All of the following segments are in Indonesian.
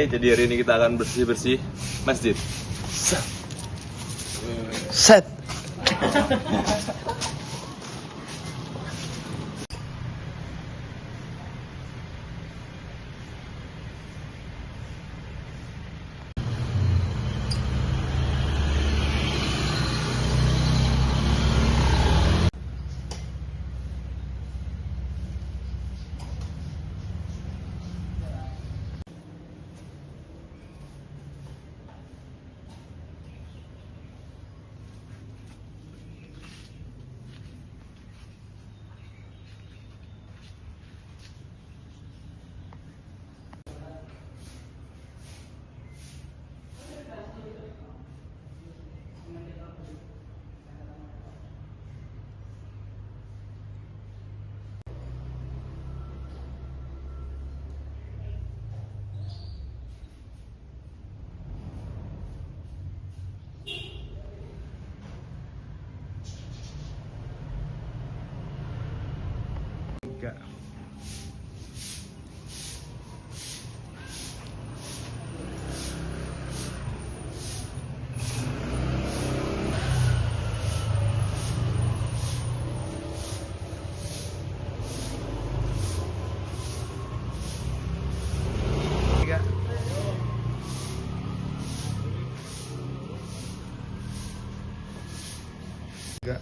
jadi hari ini kita akan bersih-bersih masjid. Set. Enggak. Enggak. Enggak.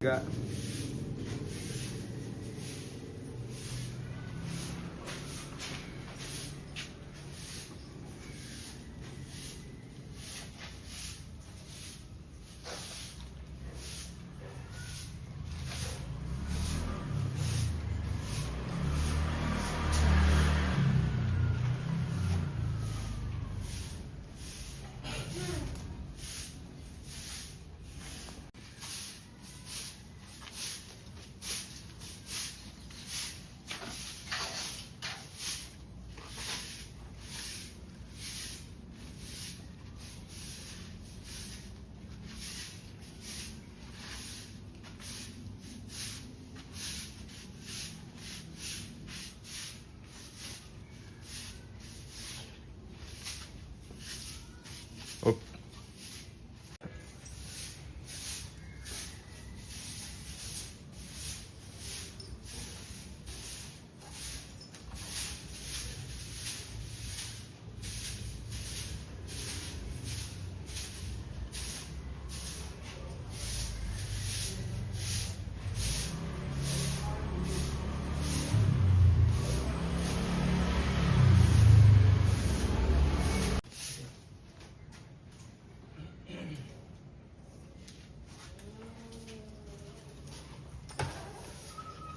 Enggak. Oh.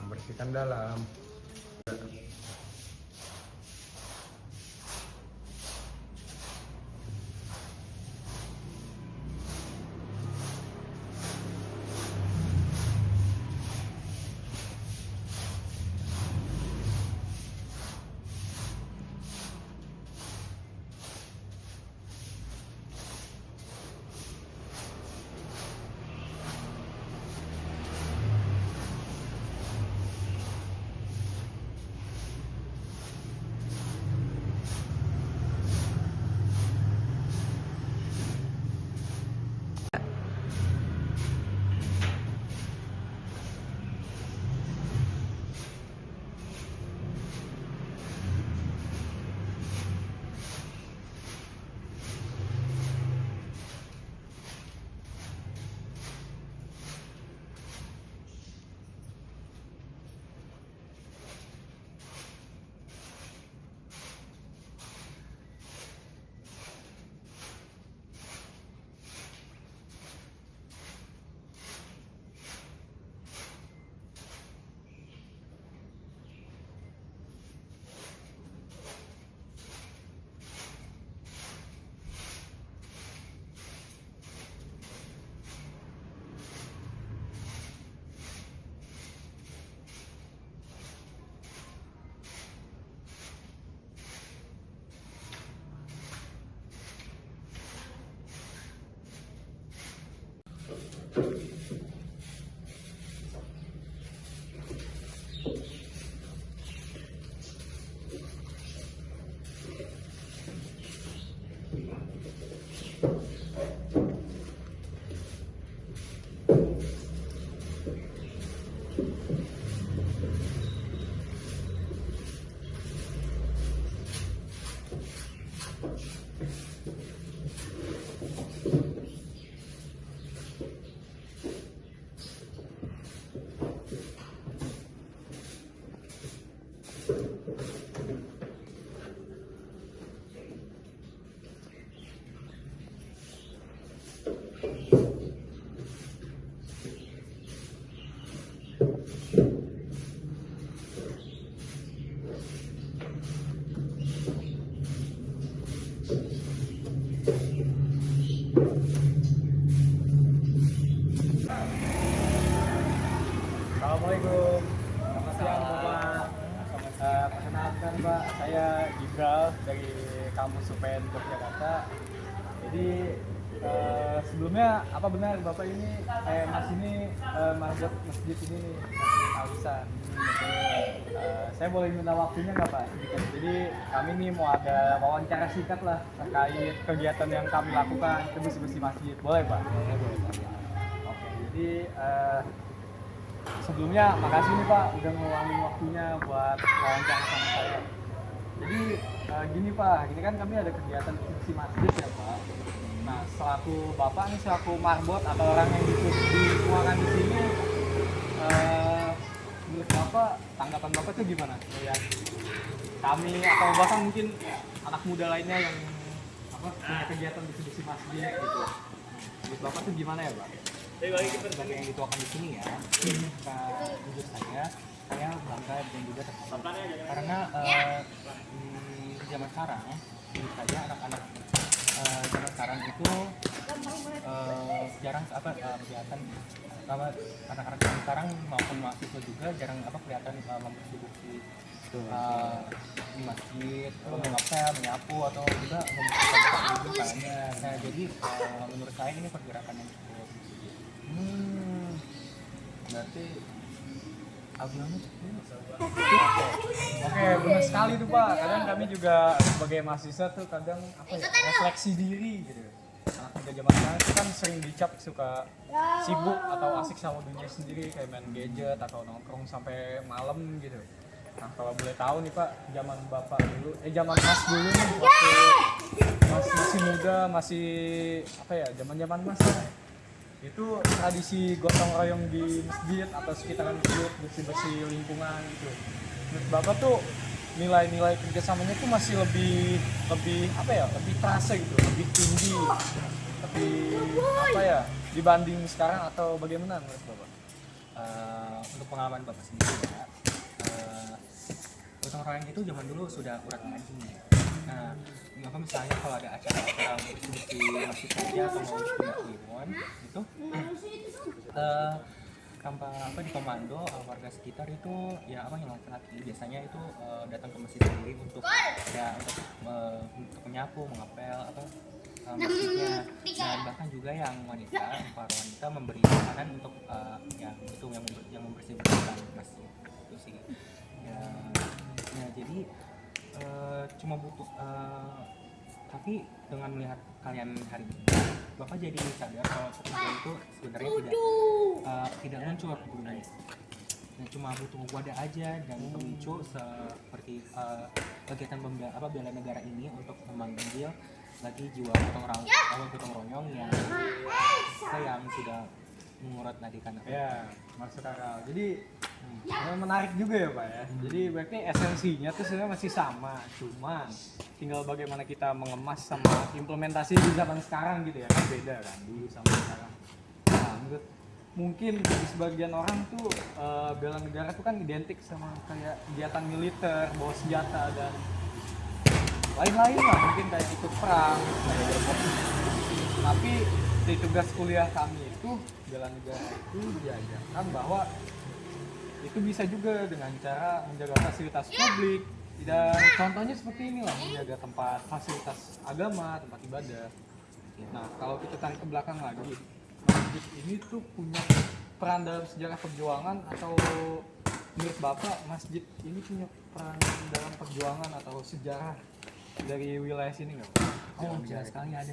Membersihkan dalam. Assalamualaikum. Selamat siang Bapak. Perkenalkan Pak, saya Gibral dari kampus UPN Yogyakarta. Jadi sebelumnya apa benar Bapak ini Mas ini masjid ini nih, Masjid Al-Ihsan. Saya boleh minta waktunya nggak Pak? Jadi kami nih mau ada wawancara singkat lah terkait kegiatan yang kami lakukan ke bersih-bersih masjid. Boleh Pak? Boleh Pak. Oke, jadi sebelumnya makasih nih Pak udah ngeluangin waktunya buat wawancara sama saya. Jadi gini Pak, ini kan kami ada kegiatan bersih masjid ya Pak. Nah, selaku Bapak nih, selaku marbot atau orang yang dikeluarkan di sini, menurut Bapak, tanggapan Bapak tuh gimana? Melihat kami atau bahkan mungkin anak muda lainnya yang punya kegiatan bersih masjid gitu. Menurut Bapak tuh gimana ya Pak? Sebagai yang dituakan di sini ya, jujur saya bangga dan juga terkesan karena di zaman sekarang, menurut saya anak-anak zaman sekarang itu jarang kelihatan anak-anak zaman sekarang maupun mahasiswa juga jarang kelihatan membersih di masjid, mengepel, menyapu atau juga membersihkan tempat duduk. Nah, jadi menurut saya ini pergerakan yang cukup. Berarti audionya Oke, benar sekali tuh Pak. Kadang kami juga sebagai mahasiswa tuh kadang refleksi diri gitu. Anak muda zaman sekarang itu kan sering dicap suka sibuk atau asik sama dunia sendiri kayak main gadget atau nongkrong sampai malam gitu. Nah, kalau boleh tahu nih Pak, zaman Bapak dulu, zaman Mas dulu nih waktu Mas masih muda, masih zaman-zaman Mas ya. Itu tradisi gotong royong di masjid atau sekitaran masjid, bersih-bersih lingkungan gitu. Menurut Bapak tuh nilai-nilai kerjasamanya tuh masih lebih terasa gitu, lebih tinggi, lebih dibanding sekarang atau bagaimana menurut Bapak? Untuk pengalaman Bapak sendiri ya, gotong royong itu zaman dulu sudah urat nadi. Nah, misalnya kalau ada acara-acara bersih-bersih masjid saja atau mau kliwon itu tanpa di komando warga sekitar itu yang laki-laki biasanya itu datang ke masjid sendiri untuk menyapu, mengepel masjidnya. Dan bahkan juga yang para wanita memberi makanan untuk yang membersihkan masjid itu sih. Ya, jadi cuma butuh tapi dengan melihat kalian hari ini Bapak jadi sadar kalau pekerjaan itu sebenarnya tidak muncul gunanya. Nah, cuma butuh wadah aja dan pemicu seperti kegiatan bela negara ini untuk memanggil lagi jiwa gotong royong yang sudah mengurat nadikan. Ya, masuk akal. Jadi menarik juga ya Pak ya. Jadi berarti esensinya tuh sebenarnya masih sama, cuman tinggal bagaimana kita mengemas sama implementasi di zaman sekarang gitu ya, kan beda kan dulu sama sekarang. Nah, mungkin di sebagian orang tuh bela negara tuh kan identik sama kayak kegiatan militer, bawa senjata dan lain-lain lah, mungkin kayak ikut perang kayak gitu. Tapi di tugas kuliah kami itu bela negara itu diajarkan bahwa itu bisa juga dengan cara menjaga fasilitas publik, dan contohnya seperti inilah, menjaga tempat fasilitas agama, tempat ibadah. Nah, kalau kita tarik ke belakang lagi, masjid ini tuh punya peran dalam sejarah perjuangan, atau menurut Bapak masjid ini punya peran dalam perjuangan atau sejarah dari wilayah sini nggak Pak? Oh, jelas sekali ada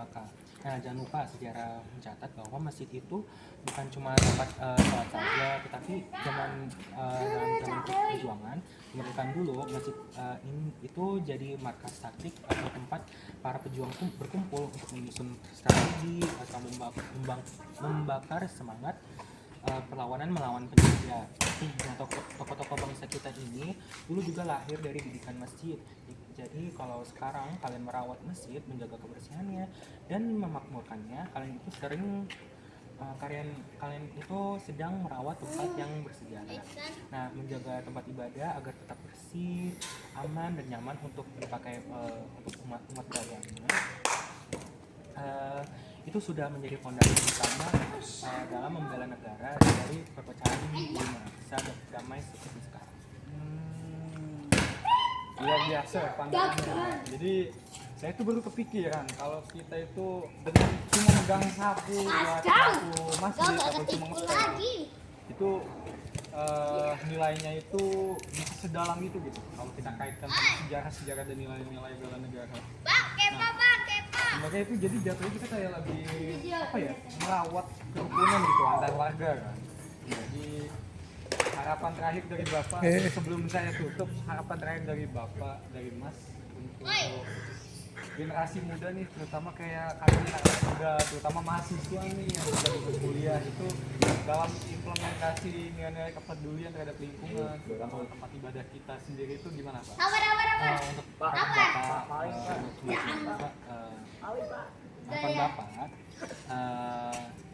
Kak. Nah, jangan lupa sejarah mencatat bahwa masjid itu bukan cuma tempat sholat saja, tetapi dalam zaman perjuangan kemerdekaan dulu masjid ini itu jadi markas taktik atau tempat para pejuang berkumpul untuk menyusun strategi atau membakar semangat perlawanan melawan penjajah. Nah, tokoh-tokoh bangsa kita ini dulu juga lahir dari didikan masjid. Jadi kalau sekarang kalian merawat masjid, menjaga kebersihannya dan memakmurkannya, kalian itu kalian itu sedang merawat tempat yang bersejarah. Nah, menjaga tempat ibadah agar tetap bersih, aman dan nyaman untuk dipakai untuk umat beragama. Itu sudah menjadi fondasi utama dalam membela negara dari perpecahan luar biasa pandangannya. Jadi saya tuh baru kepikiran kalau kita itu dengan cuma megang sapu buat sapu masjid atau cuma ngepel itu nilainya itu bisa sedalam itu gitu kalau kita kaitkan sama sejarah dan nilai-nilai bela negara. Makanya itu jadi jatuhnya kita kayak lagi apa ya, merawat kerukunan gitu antar warga kan. Jadi harapan terakhir dari Bapak sebelum saya tutup, harapan terakhir dari Bapak, dari Mas untuk generasi muda nih, terutama kayak kami anak muda, terutama mahasiswa nih yang sudah berkuliah itu dalam implementasi nilai-nilai kepedulian terhadap lingkungan, terutama tempat ibadah kita sendiri itu gimana Pak? Untuk Bapak, harapan Bapak,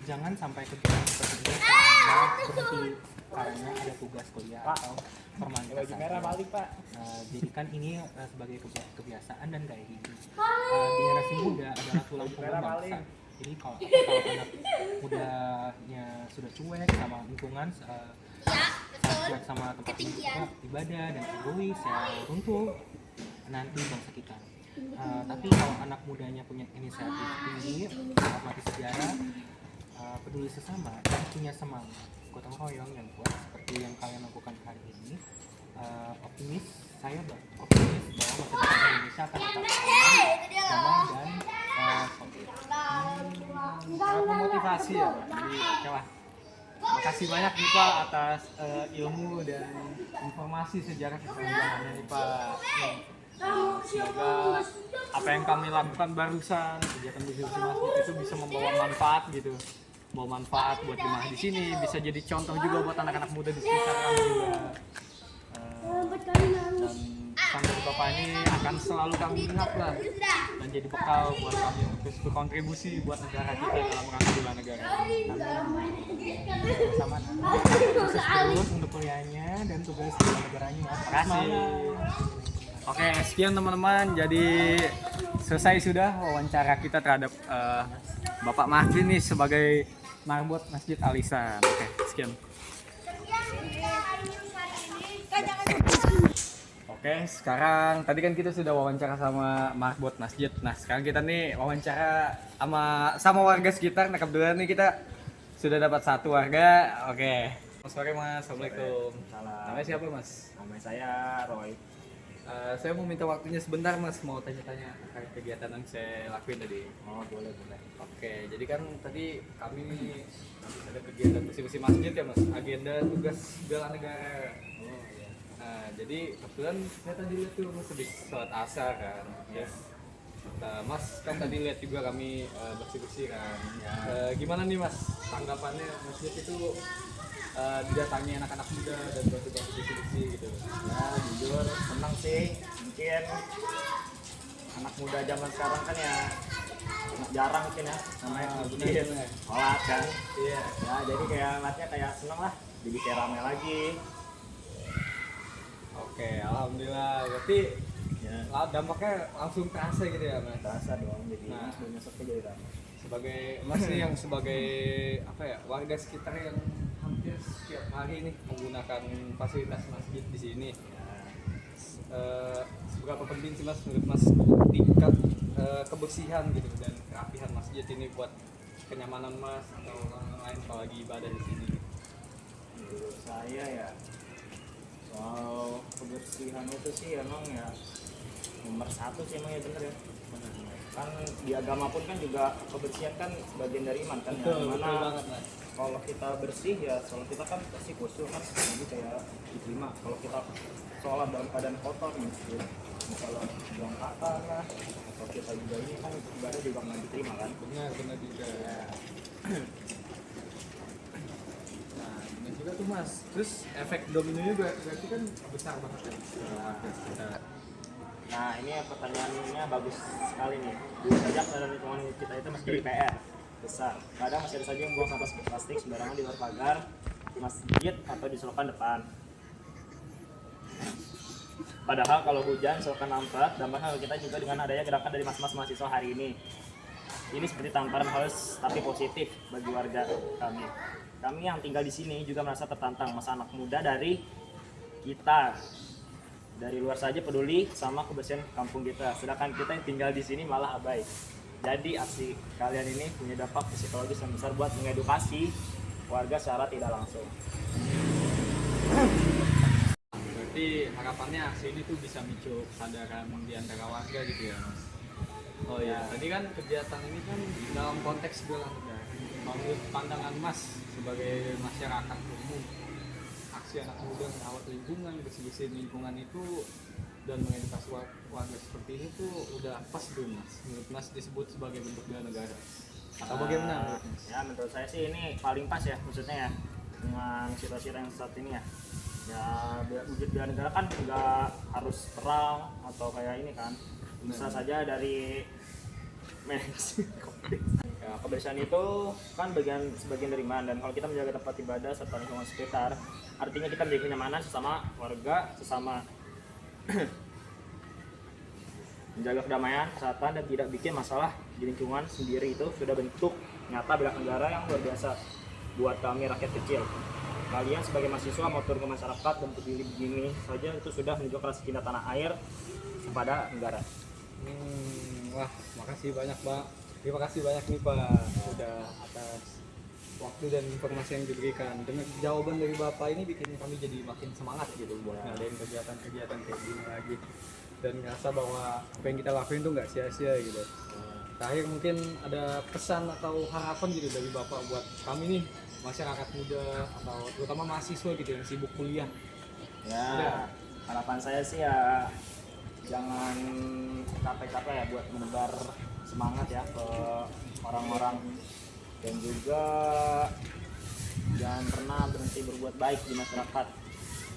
jangan sampai kegiatan seperti ini berhenti karena ada tugas kuliah atau formalitas. Jadikan ini sebagai kebiasaan dan gaya hidup. Generasi muda adalah tulang punggung bangsa. Jadi kalau anak mudanya sudah cuek sama lingkungan, cuek sama tempat ibadah dan egois, ya runtuh nanti bangsa kita. Tapi kalau anak mudanya punya inisiatif tinggi, menghormati sejarah, peduli sesama, dan punya semangat gotong royong yang kuat seperti yang kalian lakukan hari ini, optimis bahwa masa depan Indonesia akan tetap damai dan Sangat memotivasi ya Pak. Jadi oke lah. Makasih banyak nih Pak atas ilmu dan informasi sejarah kekeragamannya nih Pak. Semoga apa yang kami lakukan barusan, kegiatan bersih-bersih masjid itu bisa membawa manfaat gitu. Bawa manfaat buat jemaah di sini, bisa jadi contoh juga buat anak-anak muda di sekitar kami juga. Dan pesan dari Bapak ini akan selalu kami ingat lah dan jadi bekal buat kami untuk terus berkontribusi buat negara kita dalam rangka bela negara. sama sukses terus untuk kuliahnya dan tugas bela negaranya. Terima kasih. Oke, sekian teman-teman. Jadi selesai sudah wawancara kita terhadap Bapak Marvin nih sebagai marbot Masjid Al-Ihsan. Oke, sekian. Oke, sekarang tadi kan kita sudah wawancara sama marbot masjid. Nah, sekarang kita nih wawancara sama warga sekitar. Nah, kebetulan nih kita sudah dapat satu warga. Oke. Selamat sore Mas. Assalamualaikum. Salam. Namanya siapa Mas? Nama saya Roy. Saya mau minta waktunya sebentar Mas, mau tanya-tanya terkait kegiatan yang saya lakuin tadi. Oh, boleh. Oke, jadi kan tadi kami habis ada kegiatan bersih-bersih masjid ya Mas, agenda tugas bela negara. Oh, iya. Nah, jadi kebetulan saya tadi lihat tuh Mas habis sholat asar kan. Yes. Nah, Mas kan tadi lihat juga kami bersih-bersih kan. Gimana nih Mas tanggapannya masjid itu didatangi anak-anak muda dan bantu-bantu bersih-bersih gitu? Ya, jujur senang sih. Mungkin anak muda zaman sekarang kan ya jarang mungkin ya namanya Bener. sholat kan. Iya. Ya, jadi kayak ngeliatnya kayak seneng lah. Jadi kayak ramai lagi. Oke, alhamdulillah. Berarti Ya, dampaknya langsung terasa gitu ya Mas? terasa dong. Jadi Nah. sebelumnya sepi jadi ramai. Sebagai Mas nih yang sebagai apa ya, warga sekitar yang hampir setiap hari nih menggunakan fasilitas masjid di sini. Seberapa penting sih Mas menurut Mas tingkat kebersihan gitu dan kerapihan masjid ini buat kenyamanan Mas atau orang lain kalau lagi ibadah di sini? Menurut saya ya soal kebersihan itu sih emang ya nomor satu sih emang ya bener ya. Kan di agama pun kan juga kebersihan kan bagian dari iman kan ya. Betul Dimana banget Mas. kalau kita bersih ya sholat kita kan pasti khusyuk kan, jadi kayak diterima. Kalau kita sholat dalam keadaan kotor mungkin misalnya berantakan lah, atau kita juga ini kan ibadah juga nggak diterima kan. Benar juga. Nah, benar juga tuh Mas. Terus efek dominonya berarti kan besar banget ya. Nah ini pertanyaannya bagus sekali nih. Saja dalam lingkungan kita itu masih jadi PR besar. Kadang masih ada saja yang buang sampah plastik sembarangan di luar pagar, di masjid atau di selokan depan. Padahal kalau hujan selokan nampak, dampaknya ke kita juga dengan adanya gerakan dari mas-mas mahasiswa hari ini. Ini seperti tamparan halus tapi positif bagi warga kami. Kami yang tinggal di sini juga merasa tertantang masa anak muda dari kita. dari luar saja peduli sama kebersihan kampung kita, sedangkan kita yang tinggal di sini malah abai. Jadi aksi kalian ini punya dampak psikologis yang besar buat mengedukasi warga secara tidak langsung. Berarti harapannya aksi ini tuh bisa micu kesadaran di antara warga gitu ya Mas. Oh iya, tadi kan kegiatan ini kan dalam konteks bela negara. Menurut pandangan Mas sebagai masyarakat umum, aksi anak muda merawat lingkungan, bersih-bersihin lingkungan itu dan mengedukasi warga seperti ini tuh udah pas belum Mas? Menurut Mas disebut sebagai bentuk bela negara? Atau bagaimana menurut Mas? Ya menurut saya sih ini paling pas ya, maksudnya ya dengan situasi yang saat ini ya. Ya wujud bela negara kan nggak harus perang atau kayak ini kan, bisa saja dari ya, kebersihan itu kan sebagian dari iman, dan kalau kita menjaga tempat ibadah serta lingkungan sekitar, artinya kita menjaga kenyamanan sesama warga, sesama menjaga kedamaian, kesehatan, dan tidak bikin masalah di lingkungan sendiri. Itu sudah bentuk nyata bela negara yang luar biasa buat kami rakyat kecil. Kalian sebagai mahasiswa mau turun ke masyarakat dan peduli begini saja itu sudah menunjukkan rasa cinta tanah air kepada negara. Wah, makasih banyak Pak. Terima kasih banyak nih Pak udah atas waktu dan informasi yang diberikan. Dengan jawaban dari Bapak ini bikin kami jadi makin semangat gitu buat ngadain kegiatan-kegiatan kayak gini lagi. Dan ngerasa bahwa apa yang kita lakuin tuh nggak sia-sia gitu. Terakhir mungkin ada pesan atau harapan gitu dari Bapak buat kami nih, masyarakat muda atau terutama mahasiswa gitu yang sibuk kuliah. Ya, harapan saya sih ya jangan capek-capek ya buat menebar semangat ya ke orang-orang, dan juga jangan pernah berhenti berbuat baik di masyarakat,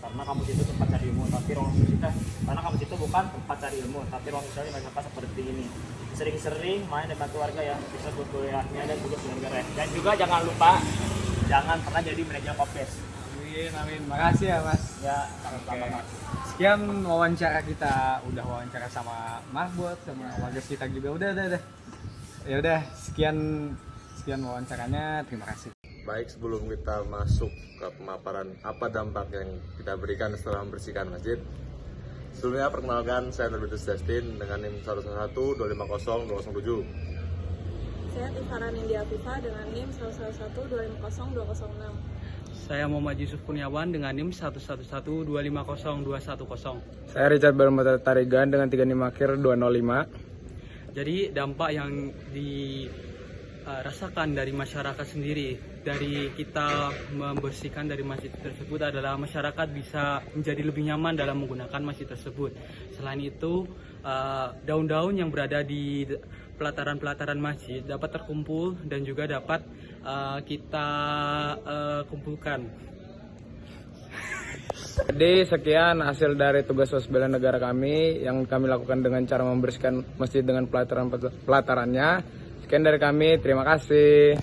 karena kampus itu tempat cari ilmu, tapi ruang universitas, karena kampus itu bukan tempat cari ilmu, tapi ruang universitas di masyarakat seperti ini. Sering-sering main dan bantu warga ya, bisa buat kuliahnya dan juga negara. Dan juga jangan lupa jangan pernah jadi manajer kopdes. Amin, amin. Makasih ya Mas. Ya, sama-sama Mas. Sekian wawancara kita, udah wawancara sama Marbot, sama warga sekitar juga. Udah. Ya udah, sekian wawancaranya. Terima kasih. Baik, sebelum kita masuk ke pemaparan apa dampak yang kita berikan setelah membersihkan masjid, sebelumnya perkenalkan saya Terbitus Justin dengan NIM 111250207. Saya Tifaran India Afifa dengan NIM 111250206. Saya Muhammad Yusuf Kurniawan dengan NIM 111250210. Saya Richard Balmata Tarigan dengan 35 akhir 205. Jadi dampak yang dirasakan dari masyarakat sendiri dari kita membersihkan dari masjid tersebut adalah masyarakat bisa menjadi lebih nyaman dalam menggunakan masjid tersebut. Selain itu, daun-daun yang berada di pelataran-pelataran masjid dapat terkumpul dan juga dapat kita kumpulkan. Jadi sekian hasil dari tugas bela negara kami yang kami lakukan dengan cara membersihkan masjid dengan pelatarannya. Sekian dari kami, terima kasih.